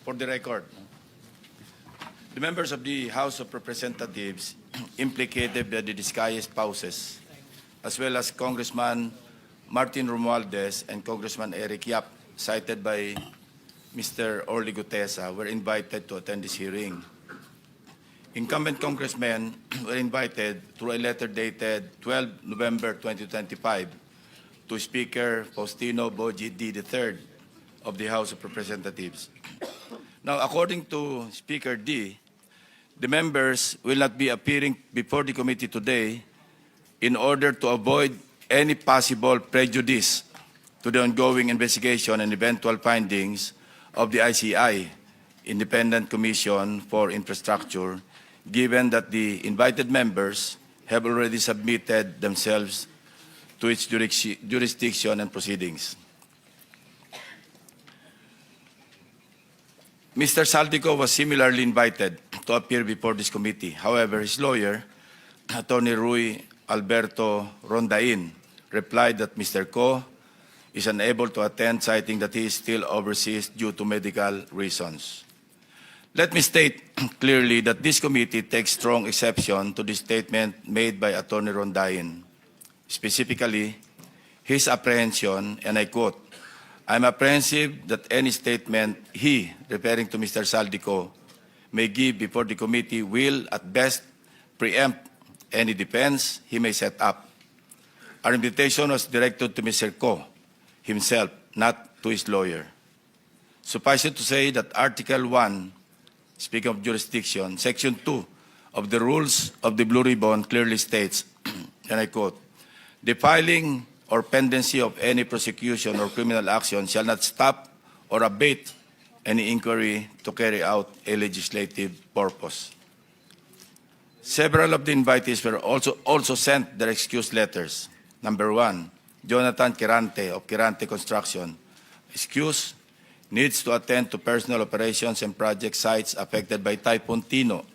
For the record, the members of the House of Representatives implicated by the Discaya spouses, as well as Congressman Martin Romualdez and Congressman Eric Yap, cited by Mr. Orly Gutesa, were invited to attend this hearing. Incumbent congressmen were invited through a letter dated 12 November 2025 to Speaker Faustino Boji D. III of the House of Representatives. Now, according to Speaker D, the members will not be appearing before the committee today in order to avoid any possible prejudice to the ongoing investigation and eventual findings of the ICI, Independent Commission for Infrastructure, given that the invited members have already submitted themselves to its jurisdiction and proceedings. Mr. Saldico was similarly invited to appear before this committee. However, his lawyer, Attorney Rui Alberto Rondain, replied that Mr. Co is unable to attend, citing that he is still overseas due to medical reasons. Let me state clearly that this committee takes strong exception to the statement made by Attorney Rondain. Specifically, his apprehension, and I quote, "I'm apprehensive that any statement he," referring to Mr. Saldico, "may give before the committee will, at best, preempt any defense he may set up." Our invitation was directed to Mr. Co himself, not to his lawyer. Suffice it to say that Article 1, speaking of jurisdiction, Section 2 of the Rules of the Blue Ribbon clearly states, and I quote, "The filing or pendency of any prosecution or criminal action shall not stop or abate any inquiry to carry out a legislative purpose." Several of the invitees were also sent their excuse letters. Number 1, Jonathan Quirante of Quirante Construction. Excuse, needs to attend to personal operations and project sites affected by Typhoon Tino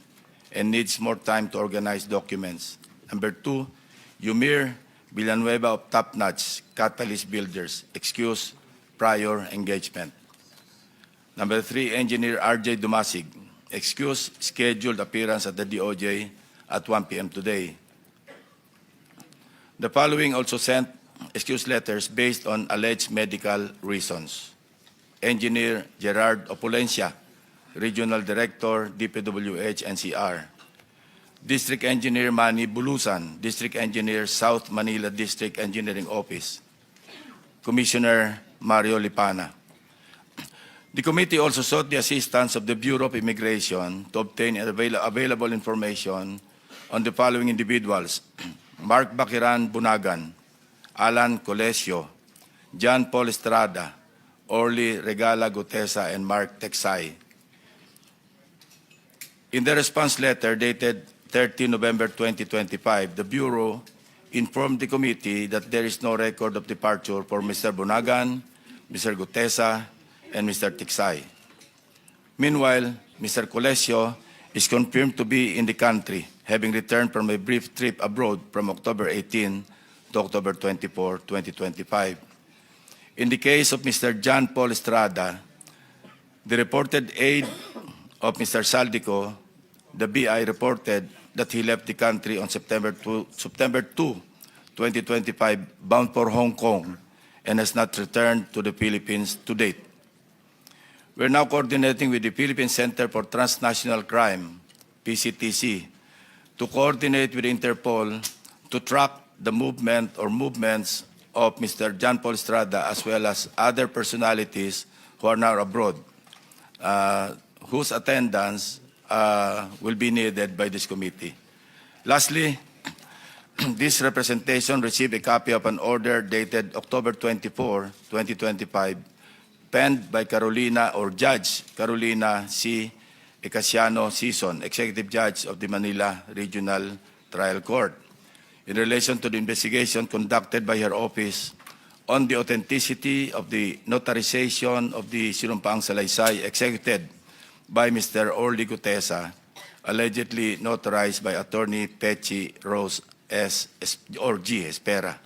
and needs more time to organize documents. Number 2, Yumir Villanueva of Top Notch Catalyst Builders. Excuse, prior engagement. Number 3, Engineer RJ Dumasig. Excuse, scheduled appearance at the DOJ at 1 p.m. today. The following also sent excuse letters based on alleged medical reasons. Engineer Gerard Opulencia, Regional Director, DPWH NCR. District Engineer Manny Bulusan, District Engineer, South Manila District Engineering Office. Commissioner Mario Lipana. The committee also sought the assistance of the Bureau of Immigration to obtain available information on the following individuals: Mark Bakiran Bunagan, Alan Colesio, John Paul Estrada, Orly Regala Gutesa, and Mark Texay. In the response letter dated 30 November 2025, the Bureau informed the committee that there is no record of departure for Mr. Bunagan, Mr. Gutesa, and Mr. Texay. Meanwhile, Mr. Colesio is confirmed to be in the country, having returned from a brief trip abroad from October 18 to October 24, 2025. In the case of Mr. John Paul Estrada, the reported aide of Mr. Saldico, the BI reported that he left the country on September 2, 2025, bound for Hong Kong, and has not returned to the Philippines to date. We're now coordinating with the Philippine Center for Transnational Crime, PCTC, to coordinate with Interpol to track the movement or movements of Mr. John Paul Estrada, as well as other personalities who are now abroad, whose attendance will be needed by this committee. Lastly, this representation received a copy of an order dated October 24, 2025, penned by Carolina or Judge Carolina C. Ecasiano Sison, Executive Judge of the Manila Regional Trial Court, in relation to the investigation conducted by her office on the authenticity of the notarization of the Sinumpaang Salaysay executed by Mr. Orly Gutesa, allegedly notarized by Attorney Pechi Rose S. or G. Espera.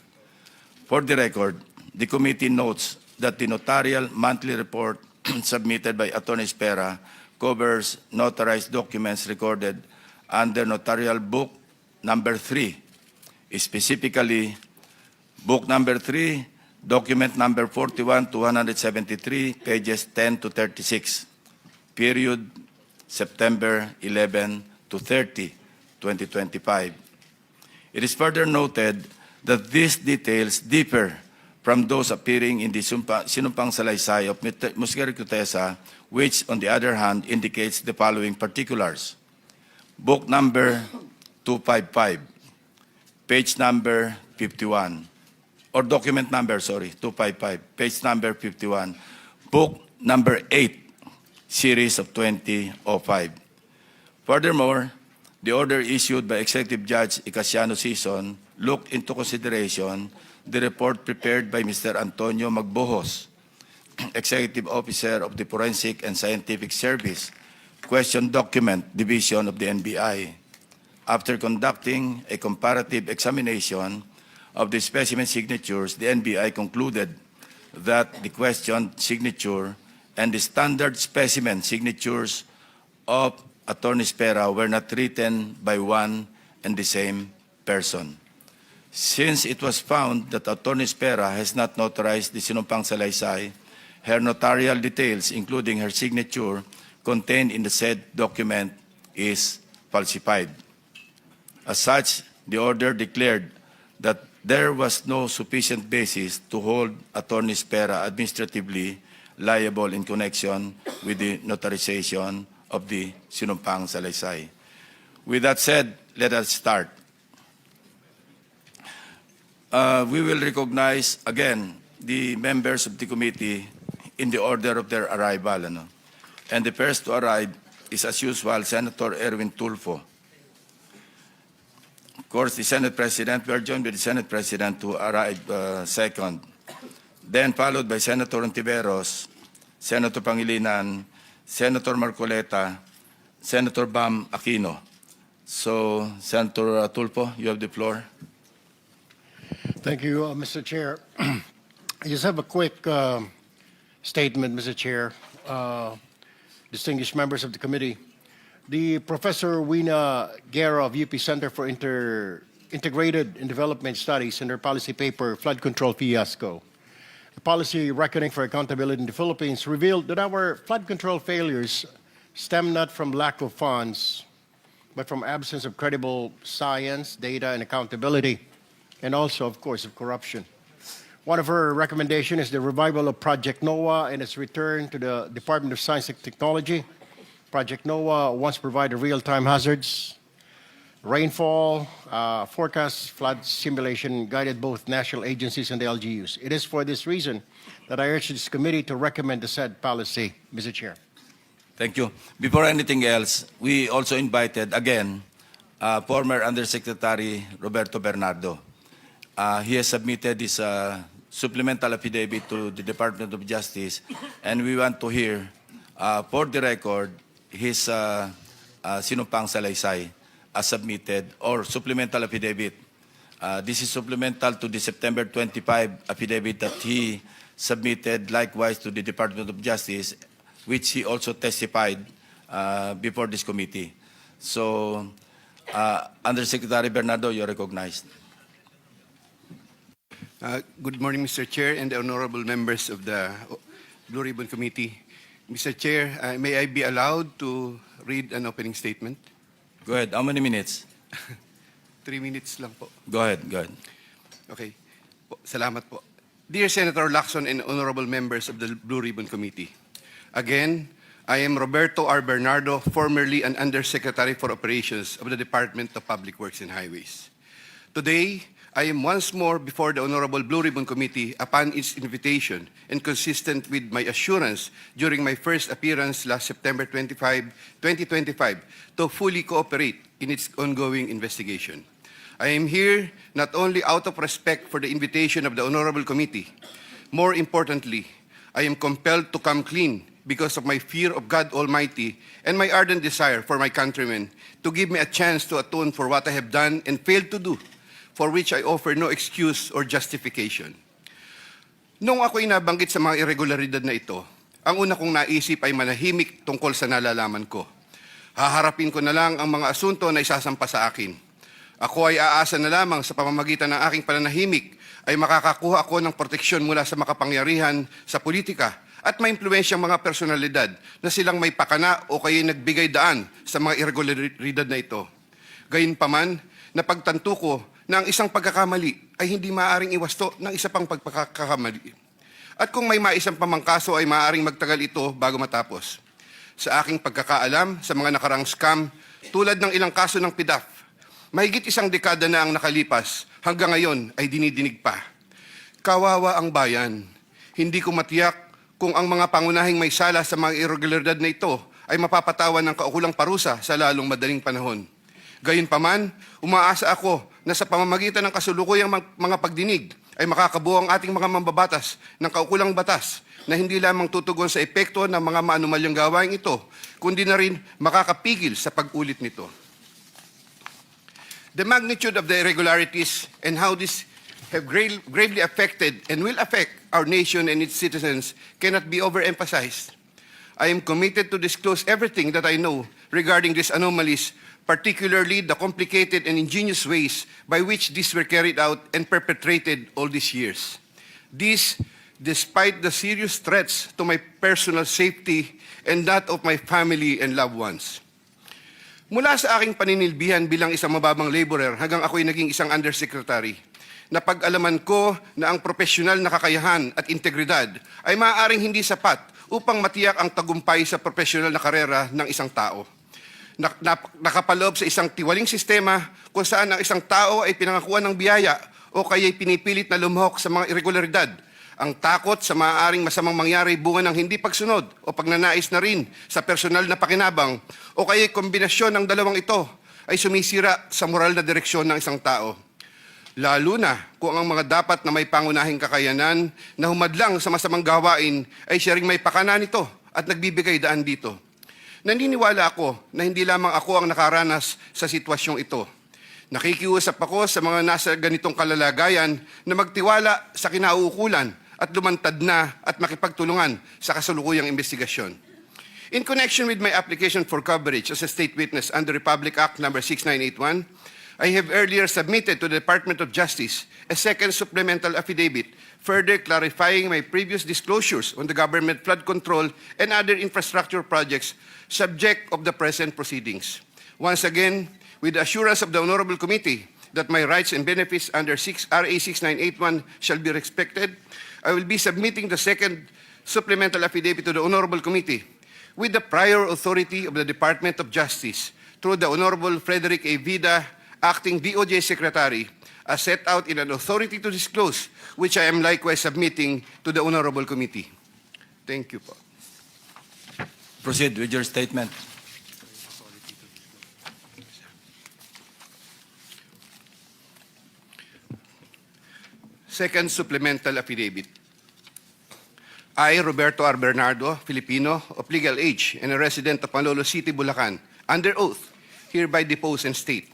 For the record, the committee notes that the notarial monthly report submitted by Attorney Spera covers notarized documents recorded under Notarial Book Number 3, specifically Book Number 3, Document Number 41 to 173, pages 10 to 36, period September 11 to 30, 2025. It is further noted that these details differ from those appearing in the sinumpang salaysay of Muscari Cutesa, which, on the other hand, indicates the following particulars. Book number 255, page number 51, or document number, 255, page number 51, book number 8, series of 2005. Furthermore, the order issued by Executive Judge Icasiano Sison looked into consideration the report prepared by Mr. Antonio Magbojos, Executive Officer of the Forensic and Scientific Service, Question Document Division of the NBI. After conducting a comparative examination of the specimen signatures, the NBI concluded that the questioned signature and the standard specimen signatures of Attorney Spera were not written by one and the same person. Since it was found that Attorney Spera has not notarized the sinumpang salaysay, her notarial details, including her signature, contained in the said document is falsified. As such, the order declared that there was no sufficient basis to hold Attorney Spera administratively liable in connection with the notarization of the sinumpang salaysay. With that said, let us start. We will recognize again the members of the committee in the order of their arrival. And the first to arrive is, as usual, Senator Erwin Tulfo. Of course, the Senate President, we are joined by the Senate President to arrive second. Then followed by Senator Ontiveros, Senator Pangilinan, Senator Marcoleta, Senator Bam Aquino. So, Senator Tulfo, you have the floor. Thank you, Mr. Chair. I just have a quick statement, Mr. Chair. Distinguished members of the committee. The Professor Wina Guerra of UP Center for Integrated and Development Studies in their policy paper, Flood Control Fiasco, the policy reckoning for accountability in the Philippines, revealed that our flood control failures stem not from lack of funds, but from absence of credible science, data, and accountability, and also, of course, of corruption. One of her recommendations is the revival of Project NOAA and its return to the Department of Science and Technology. Project NOAA once provided real-time hazards, rainfall, forecast, flood simulation, guided both national agencies and the LGUs. It is for this reason that I urge this committee to recommend the said policy, Mr. Chair. Thank you. Before anything else, we also invited, again, former Undersecretary Roberto Bernardo. He has submitted his supplemental affidavit to the Department of Justice, and we want to hear, for the record, his sinumpang salaysay as submitted, or supplemental affidavit. This is supplemental to the September 25 affidavit that he submitted likewise to the Department of Justice, which he also testified before this committee. So, Undersecretary Bernardo, you're recognized. Good morning, Mr. Chair and the honorable members of the Blue Ribbon Committee. Mr. Chair, may I be allowed to read an opening statement? Go ahead. How many minutes? 3 minutes lang po. Go ahead. Okay. Salamat po. Dear Senator Lacson and honorable members of the Blue Ribbon Committee, again, I am Roberto R. Bernardo, formerly an Undersecretary for Operations of the Department of Public Works and Highways. Today, I am once more before the Honorable Blue Ribbon Committee upon its invitation and consistent with my assurance during my first appearance last September 25, 2025 to fully cooperate in its ongoing investigation. I am here not only out of respect for the invitation of the Honorable Committee, more importantly, I am compelled to come clean because of my fear of God Almighty and my ardent desire for my countrymen to give me a chance to atone for what I have done and failed to do, for which I offer no excuse or justification. Nung ako'y nabanggit sa mga irregularidad na ito, ang una kong naisip ay manahimik tungkol sa nalalaman ko. Haharapin ko na lang ang mga asunto na isasampa sa akin. Ako ay aasa na lamang sa pamamagitan ng aking pananahimik ay makakakuha ako ng proteksyon mula sa makapangyarihan sa politika at maimpluwensyang mga personalidad na silang may pakana o kaya nagbigay daan sa mga irregularidad na ito. Gayunpaman, napagtanto ko na ang isang pagkakamali ay hindi maaaring iwasto ng isa pang pagkakamali. At kung may maisang pamangkaso ay maaaring magtagal ito bago matapos. Sa aking pagkakaalam sa mga nakarang scam, tulad ng ilang kaso ng PDAF, mahigit isang dekada na ang nakalipas, hanggang ngayon ay dinidinig pa. Kawawa ang bayan. Hindi ko matiyak kung ang mga pangunahing may sala sa mga irregularidad na ito ay mapapatawan ng kaukulang parusa sa lalong madaling panahon. Gayunpaman, umaasa ako na sa pamamagitan ng kasulukuyang mga pagdinig ay makakabuo ang ating mga mambabatas ng kaukulang batas na hindi lamang tutugon sa epekto ng mga maanumalyang gawain ito, kundi na rin makakapigil sa pag-ulit nito. The magnitude of the irregularities and how this have gravely affected and will affect our nation and its citizens cannot be overemphasized. I am committed to disclose everything that I know regarding these anomalies, particularly the complicated and ingenious ways by which these were carried out and perpetrated all these years. This, despite the serious threats to my personal safety and that of my family and loved ones. Mula sa aking paninilbihan bilang isang mababang laborer hanggang ako'y naging isang undersecretary, napag-alaman ko na ang profesional na kakayahan at integridad ay maaaring hindi sapat upang matiyak ang tagumpay sa profesional na karera ng isang tao. Nakapaloob sa isang tiwaling sistema kung saan ang isang tao ay pinangakuan ng biyaya o kaya'y pinipilit na lumahok sa mga irregularidad. Ang takot sa maaaring masamang mangyari bunga ng hindi pagsunod o pagnanais na rin sa personal na pakinabang o kaya'y kombinasyon ng dalawang ito ay sumisira sa moral na direksyon ng isang tao. Lalo na kung ang mga dapat na may pangunahing kakayanan na humadlang sa masamang gawain ay siya ring may pakana nito at nagbibigay daan dito. Naniniwala ako na hindi lamang ako ang nakaranas sa sitwasyong ito. Nakikiusap ako sa mga nasa ganitong kalalagayan na magtiwala sa kinauukulan at lumantad na at makipagtulungan sa kasalukuyang investigasyon. In connection with my application for coverage as a state witness under Republic Act No. 6981, I have earlier submitted to the Department of Justice a second supplemental affidavit, further clarifying my previous disclosures on the government flood control and other infrastructure projects subject of the present proceedings. Once again, with the assurance of the Honorable Committee that my rights and benefits under RA 6981 shall be respected, I will be submitting the second supplemental affidavit to the Honorable Committee with the prior authority of the Department of Justice through the Honorable Frederick A. Vida, Acting DOJ Secretary, as set out in an authority to disclose, which I am likewise submitting to the Honorable Committee. Thank you po. Proceed with your statement. Second supplemental affidavit. I, Roberto R. Bernardo, Filipino, of legal age and a resident of Panlolo City, Bulacan, under oath, hereby depose and state.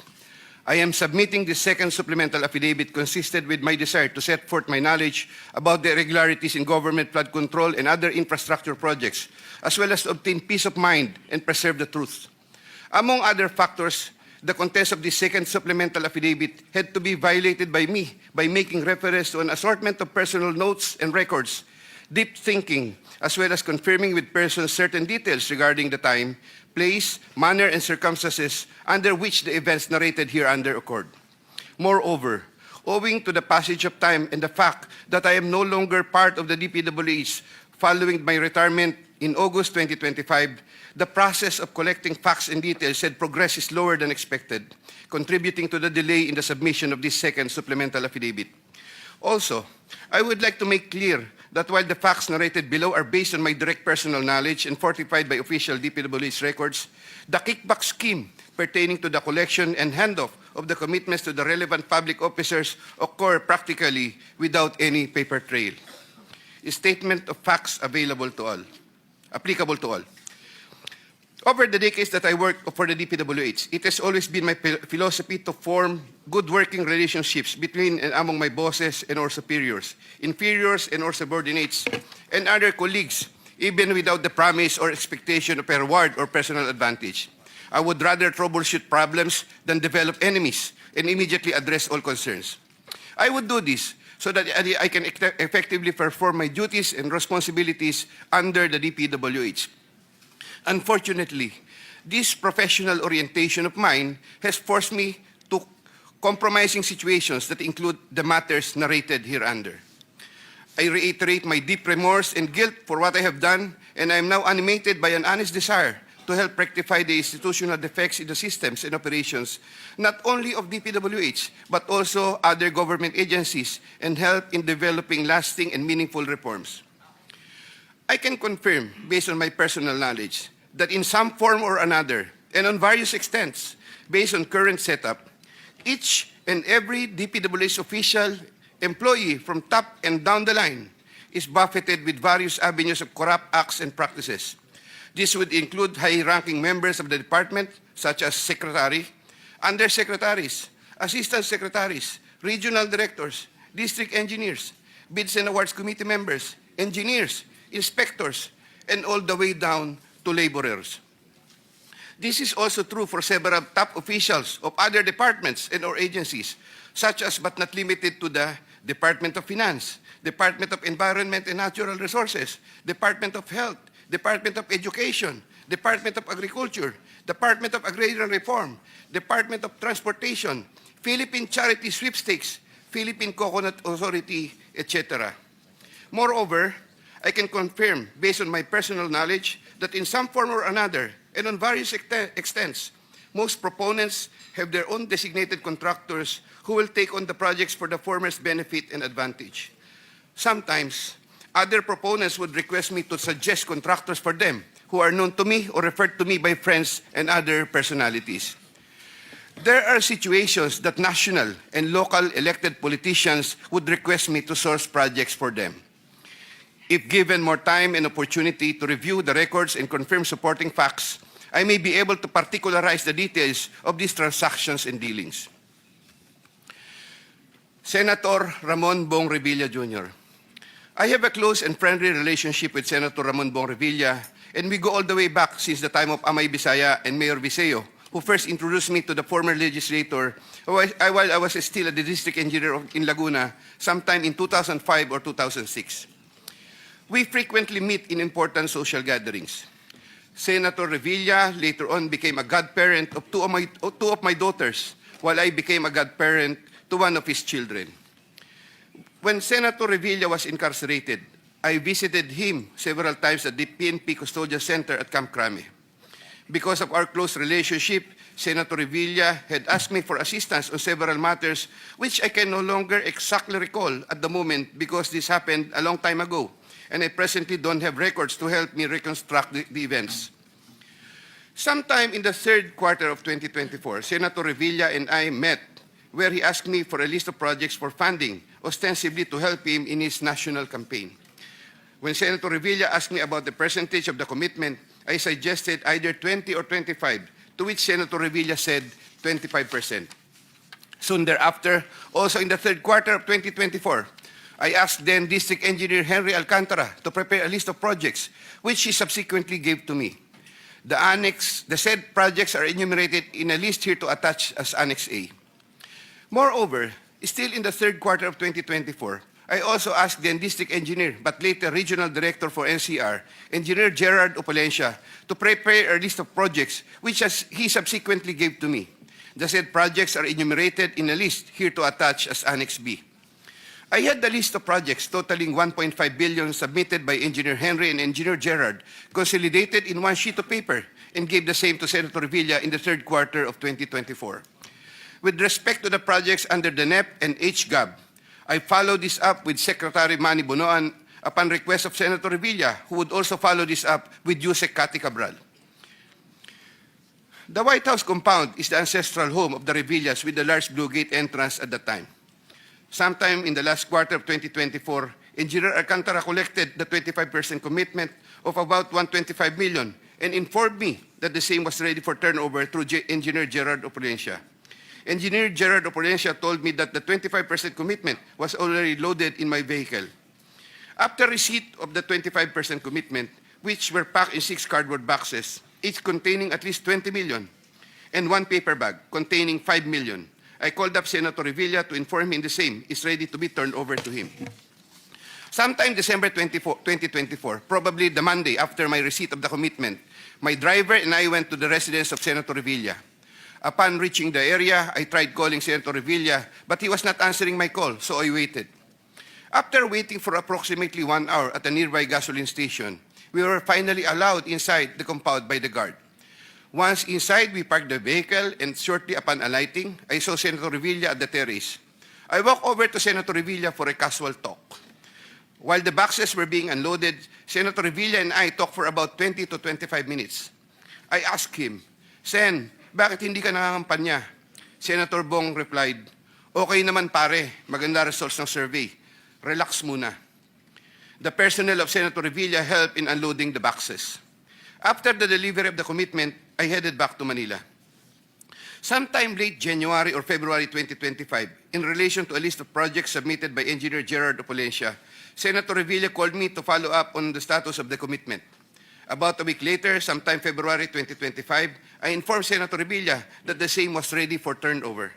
I am submitting this second supplemental affidavit consistent with my desire to set forth my knowledge about the irregularities in government flood control and other infrastructure projects, as well as to obtain peace of mind and preserve the truth. Among other factors, the contents of this second supplemental affidavit had to be violated by me by making reference to an assortment of personal notes and records, deep thinking, as well as confirming with persons certain details regarding the time, place, manner, and circumstances under which the events narrated hereunder occurred. Moreover, owing to the passage of time and the fact that I am no longer part of the DPWH following my retirement in August 2025, the process of collecting facts and details had progressed slower than expected, contributing to the delay in the submission of this second supplemental affidavit. Also, I would like to make clear that while the facts narrated below are based on my direct personal knowledge and fortified by official DPWH records, the kickback scheme pertaining to the collection and handoff of the commitments to the relevant public officers occur practically without any paper trail. A statement of facts available to all, applicable to all. Over the decades that I worked for the DPWH, it has always been my philosophy to form good working relationships between and among my bosses and or superiors, inferiors and or subordinates, and other colleagues even without the promise or expectation of a reward or personal advantage. I would rather troubleshoot problems than develop enemies and immediately address all concerns. I would do this so that I can effectively perform my duties and responsibilities under the DPWH. Unfortunately, this professional orientation of mine has forced me to compromising situations that include the matters narrated hereunder. I reiterate my deep remorse and guilt for what I have done, and I am now animated by an honest desire to help rectify the institutional defects in the systems and operations, not only of DPWH, but also other government agencies, and help in developing lasting and meaningful reforms. I can confirm, based on my personal knowledge, that in some form or another, and on various extents, based on current setup, each and every DPWH official, employee from top and down the line is buffeted with various avenues of corrupt acts and practices. This would include high-ranking members of the department, such as secretary, undersecretaries, assistant secretaries, regional directors, district engineers, bids and awards committee members, engineers, inspectors, and all the way down to laborers. This is also true for several top officials of other departments and or agencies, such as but not limited to the Department of Finance, Department of Environment and Natural Resources, Department of Health, Department of Education, Department of Agriculture, Department of Agrarian Reform, Department of Transportation, Philippine Charity Sweepstakes, Philippine Coconut Authority, etc. Moreover, I can confirm, based on my personal knowledge, that in some form or another, and on various extents, most proponents have their own designated contractors who will take on the projects for the former's benefit and advantage. Sometimes, other proponents would request me to suggest contractors for them who are known to me or referred to me by friends and other personalities. There are situations that national and local elected politicians would request me to source projects for them. If given more time and opportunity to review the records and confirm supporting facts, I may be able to particularize the details of these transactions and dealings. Senator Ramon Bong Revilla Jr. I have a close and friendly relationship with Senator Ramon Bong Revilla, and we go all the way back since the time of Amay Bisaya and Mayor Viseo, who first introduced me to the former legislator while I was still a district engineer in Laguna sometime in 2005 or 2006. We frequently meet in important social gatherings. Senator Revilla later on became a godparent of two of my daughters, while I became a godparent to one of his children. When Senator Revilla was incarcerated, I visited him several times at the PNP Custodial Center at Camp Crame. Because of our close relationship, Senator Revilla had asked me for assistance on several matters which I can no longer exactly recall at the moment because this happened a long time ago, and I presently don't have records to help me reconstruct the events. Sometime in the third quarter of 2024, Senator Revilla and I met where he asked me for a list of projects for funding, ostensibly to help him in his national campaign. When Senator Revilla asked me about the percentage of the commitment, I suggested either 20 or 25, to which Senator Revilla said 25%. Soon thereafter, also in the third quarter of 2024, I asked then District Engineer Henry Alcantara to prepare a list of projects, which he subsequently gave to me. The said projects are enumerated in a list here to attach as Annex A. Moreover, still in the third quarter of 2024, I also asked then District Engineer, but later Regional Director for NCR, Engineer Gerard Opalencia, to prepare a list of projects, which he subsequently gave to me. The said projects are enumerated in a list here to attach as Annex B. I had the list of projects totaling 1.5 billion submitted by Engineer Henry and Engineer Gerard, consolidated in one sheet of paper, and gave the same to Senator Revilla in the third quarter of 2024. With respect to the projects under the NEP and HGAB, I followed this up with Secretary Manny Bonoan upon request of Senator Revilla, who would also follow this up with Usec Cathy Cabral. The White House compound is the ancestral home of the Revillas with the large Blue Gate entrance at the time. Sometime in the last quarter of 2024, Engineer Alcantara collected the 25% commitment of about 125 million and informed me that the same was ready for turnover through Engineer Gerard Opalencia. Engineer Gerard Opalencia told me that the 25% commitment was already loaded in my vehicle. After receipt of the 25% commitment, which were packed in 6 cardboard boxes, each containing at least 20 million, and 1 paper bag containing 5 million. I called up Senator Revilla to inform him the same is ready to be turned over to him. Sometime December 2024, probably the Monday after my receipt of the commitment, my driver and I went to the residence of Senator Revilla. Upon reaching the area, I tried calling Senator Revilla, but he was not answering my call, so I waited. After waiting for approximately 1 hour at a nearby gasoline station, we were finally allowed inside the compound by the guard. Once inside, we parked the vehicle, and shortly upon alighting, I saw Senator Revilla at the terrace. I walked over to Senator Revilla for a casual talk. While the boxes were being unloaded, Senator Revilla and I talked for about 20 to 25 minutes. I asked him, "Sen, bakit hindi ka nangangampanya?" Senator Bong replied, "Okay naman pare, maganda results ng survey. Relax muna." The personnel of Senator Revilla helped in unloading the boxes. After the delivery of the commitment, I headed back to Manila. Sometime late January or February 2025, in relation to a list of projects submitted by Engineer Gerard Opulencia, Senator Revilla called me to follow up on the status of the commitment. About a week later, sometime February 2025, I informed Senator Revilla that the same was ready for turnover.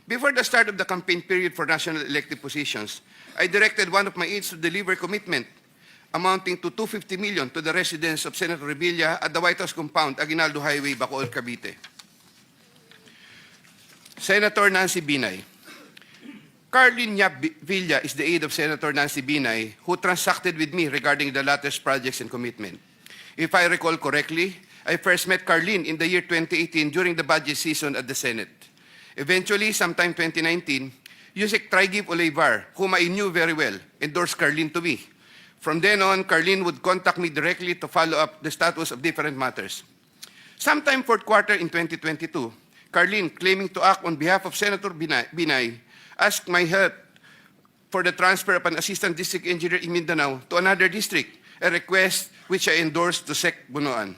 Before the start of the campaign period for national elective positions, I directed one of my aides to deliver commitment amounting to 250 million to the residence of Senator Revilla at the White House compound, Aguinaldo Highway, Bacoor, Cavite. Senator Nancy Binay. Carlin Yap Villa is the aide of Senator Nancy Binay, who transacted with me regarding the latter's projects and commitment. If I recall correctly, I first met Carlin in the year 2018 during the budget season at the Senate. Eventually, sometime 2019, Usec Trigiv Olivar, whom I knew very well, endorsed Carlin to me. From then on, Carlin would contact me directly to follow up the status of different matters. Sometime fourth quarter in 2022, Carlin, claiming to act on behalf of Senator Binay, asked my help for the transfer of an assistant district engineer in Mindanao to another district, a request which I endorsed to Sec. Bunoan.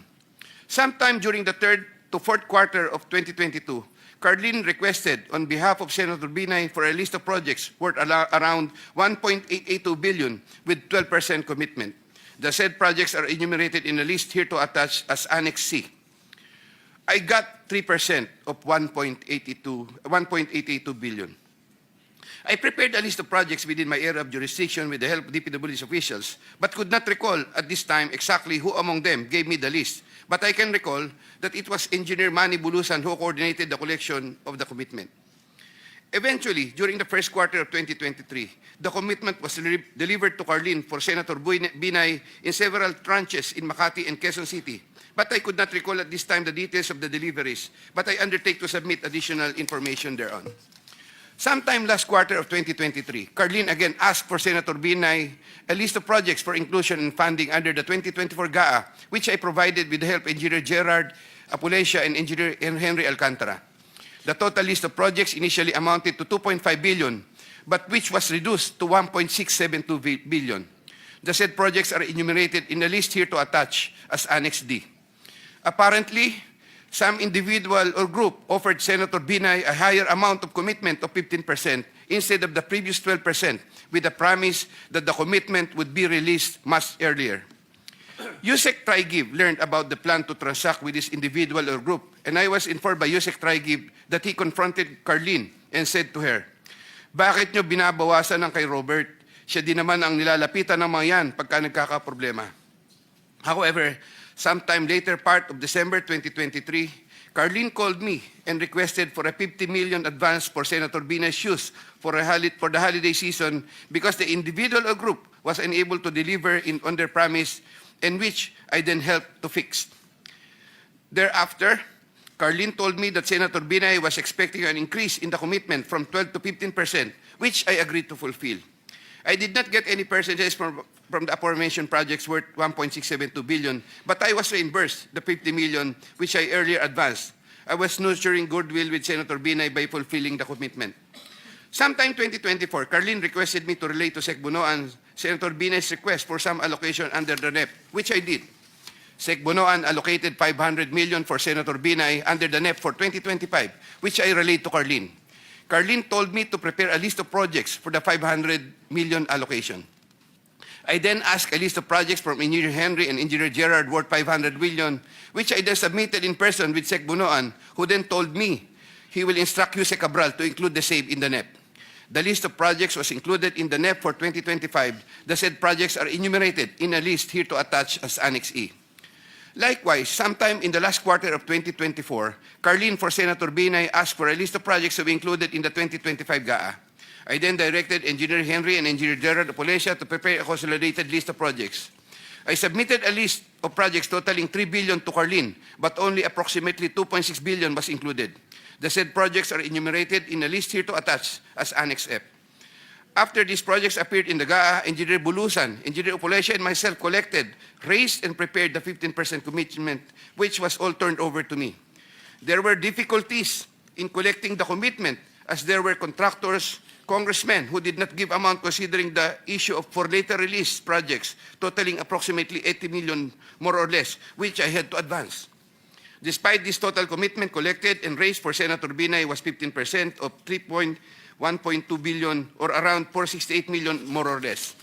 Sometime during the third to fourth quarter of 2022, Carlin requested on behalf of Senator Binay for a list of projects worth around 1.882 billion with 12% commitment. The said projects are enumerated in a list here to attach as Annex C. I got 3% of 1.882 billion. I prepared a list of projects within my area of jurisdiction with the help of DPWH officials, but could not recall at this time exactly who among them gave me the list. But I can recall that it was Engineer Manny Bulusan who coordinated the collection of the commitment. Eventually, during the first quarter of 2023, the commitment was delivered to Carlin for Senator Binay in several tranches in Makati and Quezon City. But I could not recall at this time the details of the deliveries, but I undertake to submit additional information thereon. Sometime last quarter of 2023, Carlin again asked for Senator Binay a list of projects for inclusion and funding under the 2024 GAA, which I provided with the help of Engineer Gerard Opulencia and Engineer Henry Alcantara. The total list of projects initially amounted to 2.5 billion, but which was reduced to 1.672 billion. The said projects are enumerated in the list here to attach as Annex D. Apparently, some individual or group offered Senator Binay a higher amount of commitment of 15% instead of the previous 12%, with the promise that the commitment would be released much earlier. Usec Trigiv learned about the plan to transact with this individual or group, and I was informed by Usec Trigiv that he confronted Carlin and said to her, "Bakit nyo binabawasan ng kay Robert? Siya din naman ang nilalapitan ng mga yan pagka nagkakaproblema." However, sometime later part of December 2023, Carlin called me and requested for a 50 million advance for Senator Binay's use for the holiday season because the individual or group was unable to deliver on their promise, and which I then helped to fix. Thereafter, Carlin told me that Senator Binay was expecting an increase in the commitment from 12 to 15%, which I agreed to fulfill. I did not get any percentages from the aforementioned projects worth 1.672 billion, but I was reimbursed the 50 million which I earlier advanced. I was nurturing goodwill with Senator Binay by fulfilling the commitment. Sometime 2024, Carlin requested me to relate to Sec. Bunoan Senator Binay's request for some allocation under the NEP, which I did. Sec. Bunoan allocated 500 million for Senator Binay under the NEP for 2025, which I relayed to Carlin. Carlin told me to prepare a list of projects for the 500 million allocation. I then asked a list of projects from Engineer Henry and Engineer Gerard worth 500 million, which I then submitted in person with Sec Bunoan, who then told me he will instruct Usec Cabral to include the same in the NEP. The list of projects was included in the NEP for 2025. The said projects are enumerated in a list here to attach as Annex E. Likewise, sometime in the last quarter of 2024, Carlin for Senator Binay asked for a list of projects to be included in the 2025 GAA. I then directed Engineer Henry and Engineer Gerard of Polencia to prepare a consolidated list of projects. I submitted a list of projects totaling 3 billion to Carlin, but only approximately 2.6 billion was included. The said projects are enumerated in a list here to attach as Annex F. After these projects appeared in the GAA, Engineer Bulusan, Engineer Opolencia, and myself collected, raised, and prepared the 15% commitment, which was all turned over to me. There were difficulties in collecting the commitment, as there were contractors, congressmen who did not give amount considering the issue of for later release projects totaling approximately 80 million more or less, which I had to advance. Despite this total commitment collected and raised for Senator Binay was 15% of 1.2 billion or around 468 million more or less.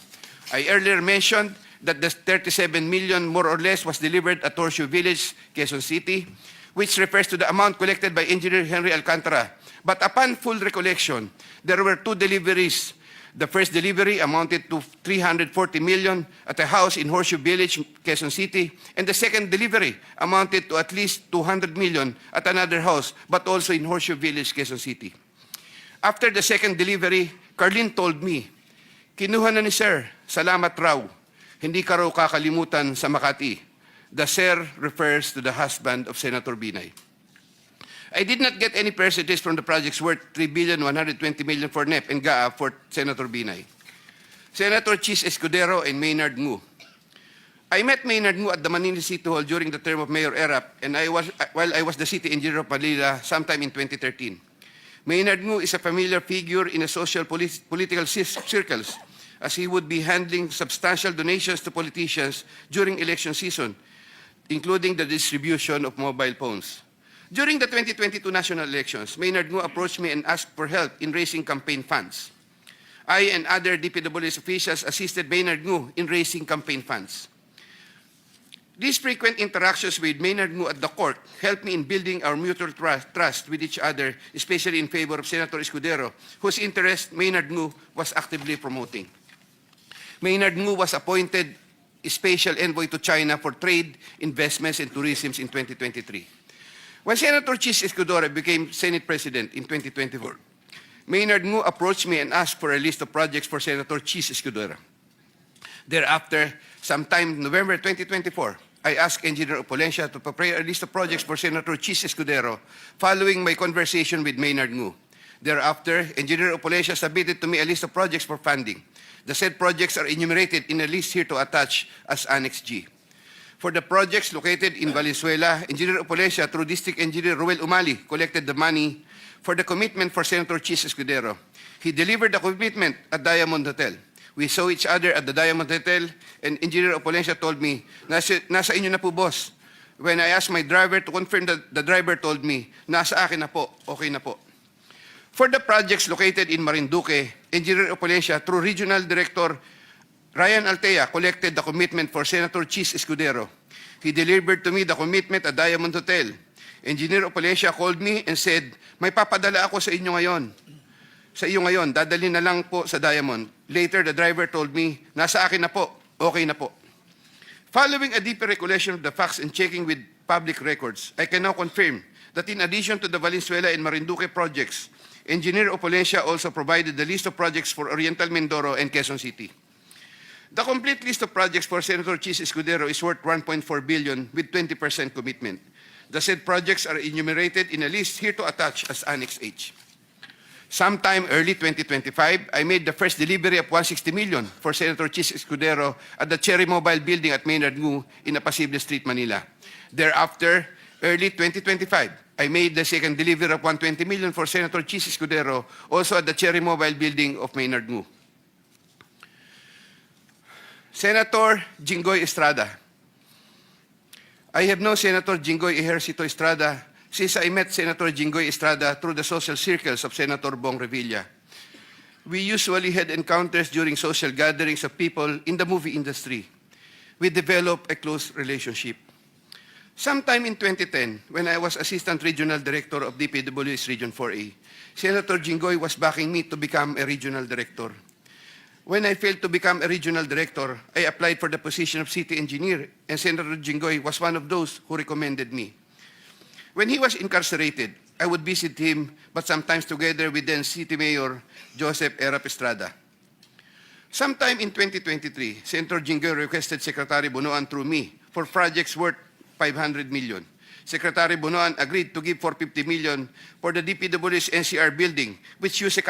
I earlier mentioned that the 37 million more or less was delivered at Horseshoe Village, Quezon City, which refers to the amount collected by Engineer Henry Alcantara. But upon full recollection, there were two deliveries. The first delivery amounted to 340 million at a house in Horseshoe Village, Quezon City, and the second delivery amounted to at least 200 million at another house, but also in Horseshoe Village, Quezon City. After the second delivery, Carlin told me, "Kinuha na ni Sir, salamat raw. Hindi ka raw kakalimutan sa Makati." The Sir refers to the husband of Senator Binay. I did not get any percentages from the projects worth 3,120 million for NEP and GAA for Senator Binay. Senator Chis Escudero and Maynard Ngu. I met Maynard Ngu at the Manila City Hall during the term of Mayor Erap, and while I was the city engineer of Manila sometime in 2013. Maynard Ngu is a familiar figure in the social political circles, as he would be handling substantial donations to politicians during election season, including the distribution of mobile phones. During the 2022 national elections, Maynard Ngu approached me and asked for help in raising campaign funds. I and other DPWH officials assisted Maynard Ngu in raising campaign funds. These frequent interactions with Maynard Ngu at the court helped me in building our mutual trust with each other, especially in favor of Senator Escudero, whose interest Maynard Ngu was actively promoting. Maynard Ngu was appointed Special Envoy to China for Trade, Investments, and Tourism in 2023. When Senator Chis Escudero became Senate President in 2024, Maynard Ngu approached me and asked for a list of projects for Senator Chis Escudero. Thereafter, sometime in November 2024, I asked Engineer Opolencia to prepare a list of projects for Senator Chis Escudero following my conversation with Maynard Ngu. Thereafter, Engineer Opolencia submitted to me a list of projects for funding. The said projects are enumerated in a list here to attach as Annex G. For the projects located in Valenzuela, Engineer Opolencia, through District Engineer Ruel Umali, collected the money for the commitment for Senator Chis Escudero. He delivered the commitment at Diamond Hotel. We saw each other at the Diamond Hotel, and Engineer Opolencia told me, nasa inyo na po, boss. When I asked my driver to confirm, the driver told me, nasa akin na po, okay na po. For the projects located in Marinduque, Engineer Opolencia, through Regional Director Ryan Altea, collected the commitment for Senator Chis Escudero. He delivered to me the commitment at Diamond Hotel. Engineer Opolencia called me and said, "May papadala ako sa inyo ngayon. Dadalhin na lang po sa Diamond." Later, the driver told me, "Nasa akin na po, okay na po." Following a deeper recollection of the facts and checking with public records, I can now confirm that in addition to the Valenzuela and Marinduque projects, Engineer Opolencia also provided the list of projects for Oriental Mindoro and Quezon City. The complete list of projects for Senator Chis Escudero is worth 1.4 billion with 20% commitment. The said projects are enumerated in a list here to attach as Annex H. Sometime early 2025, I made the first delivery of 160 million for Senator Chis Escudero at the Cherry Mobile Building at Maynard Ngu in Apacible Street, Manila. Thereafter, early 2025, I made the second delivery of 120 million for Senator Chis Escudero, also at the Cherry Mobile Building of Maynard Ngu. Senator Jinggoy Estrada. I have known Senator Jinggoy Ejercito Estrada since I met Senator Jinggoy Estrada through the social circles of Senator Bong Revilla. We usually had encounters during social gatherings of people in the movie industry. We developed a close relationship. Sometime in 2010, when I was Assistant Regional Director of DPWH Region 4A, Senator Jinggoy was backing me to become a Regional Director. When I failed to become a Regional Director, I applied for the position of City Engineer, and Senator Jinggoy was one of those who recommended me. When he was incarcerated, I would visit him, but sometimes together with then City Mayor Joseph Estrada. Sometime in 2023, Senator Jinggoy requested Secretary Bunoan through me for projects worth 500 million. Secretary Bunoan agreed to give 450 million for the DPWH NCR building, which Usec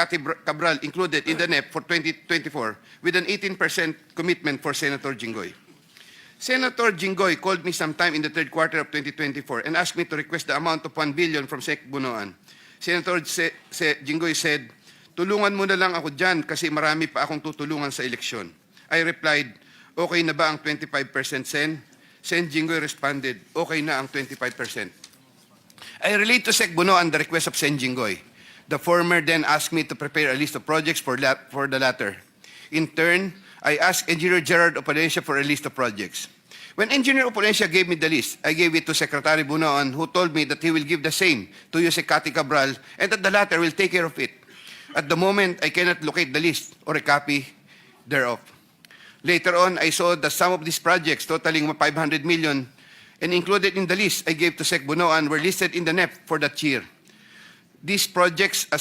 Cabral included in the NEP for 2024, with an 18% commitment for Senator Jinggoy. Senator Jinggoy called me sometime in the third quarter of 2024 and asked me to request the amount of 1 billion from Sec Bunoan. Senator Jinggoy said, "Tulungan mo na lang ako dyan kasi marami pa akong tutulungan sa eleksyon." I replied, "Okay na ba ang 25% Sen?" Sen Jinggoy responded, "Okay na ang 25%. I relayed to Sec Bunoan the request of Sen Jinggoy. The former then asked me to prepare a list of projects for the latter. In turn, I asked Engineer Gerard Opalencia for a list of projects. When Engineer Opalencia gave me the list, I gave it to Secretary Bunoan, who told me that he will give the same to Usec Cabral and that the latter will take care of it. At the moment, I cannot locate the list or a copy thereof. Later on, I saw that some of these projects totaling 500 million and included in the list I gave to Sec Bunoan were listed in the NEP for that year. These projects, as